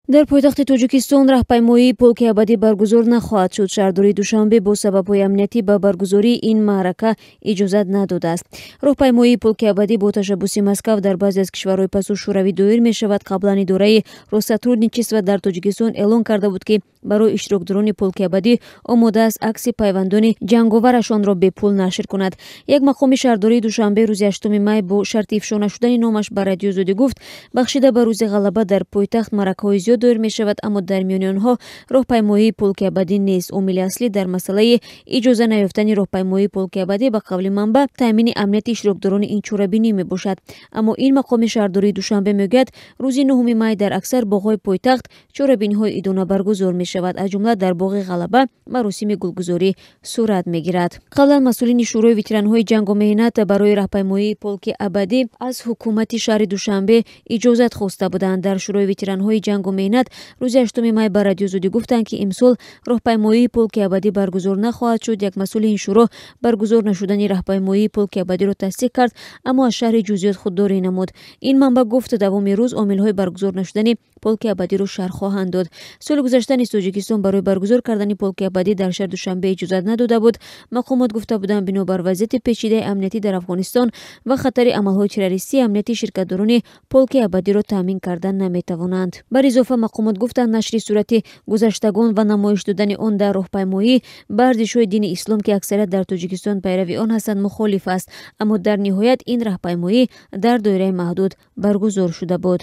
дар пойтахти Тоҷикистон роҳпаймоии полки абадӣ баргузор нахоҳад шуд. Шаҳрдории Душанбе бо сабабҳои амниятӣ ба баргузории ин маърака иҷоза надодааст. роҳпаймоии полки абадӣ бо ташаббуси Москав дар баъзе аз кишварҳои пасушӯравӣ доир мешавад. Қаблан идораи Россотрудничества дар Тоҷикистон эълон карда буд ки барои иштирокдорони полки абадӣ омодааст акси пайвандони ҷанговарашонро бепул нашр кунад. Як мақоми шаҳрдории Душанбе рӯзи 8 май бо шарти ифшо нашудани номаш ба радиозодӣ гуфт, бахшида ба рӯзи ғалаба дар пойтахт маъракаҳои зиёд доир мешавад, аммо дар миёни онҳо роҳпаймоии полки абадӣ нест. омили аслӣ дар масъалаи иҷоза наёфтани роҳпаймоии полки абадӣ ба қавли манбаъ таъмини амнияти иштирокдорони ин чорабинӣ мебошад. Аммо ин мақоми шаҳрдории Душанбе мегӯяд, рӯзи 9 май дар аксар боғҳои пойтахт чорабиниҳои идона баргузор мешавад. аз ҷумла дар боғи ғалаба маросими гулгузорӣ сурат мегирад. қаблан масъулини шӯрои ветеранҳои ҷангу меҳнат барои роҳпаймоии полки абадӣ аз ҳукумати шаҳри Душанбе иҷозат хоста буданд. дар шӯрои ветеранҳои ҷангу меҳнат рӯзи 8 май ба радиозодӣ гуфтанд, ки имсол роҳпаймоии полки абадӣ баргузор нахоҳад шуд. як масъули ин шӯро баргузор нашудани роҳпаймоии полки абадиро тасдиқ кард, аммо аз шаҳри ҷузъиёт худдорӣ намуд. ин манбаъ гуфт, давоми рӯз омилҳои баргузор нашудани полки абадиро шарҳ хоҳанд дод. соли гузашта низ Тоҷикистон барои баргузор кардани полки абадӣ дар шаҳри Душанбе иҷозат надода буд. мақомот гуфта буданд, бинобар вазъияти печидаи амниятӣ дар Афғонистон ва хатари амалҳои террористӣ, амнияти ширкатдорони полки абадиро таъмин карда наметавонанд. бар изофа мақомот гуфтанд, нашри сурати гузаштагон ва намоиш додани он дар роҳпаймоӣ ба арзишҳои дини ислом, ки аксарият дар Тоҷикистон пайрави он ҳастанд, мухолиф аст. аммо дар ниҳоят ин роҳпаймоӣ дар доираи маҳдуд баргузор шуда буд.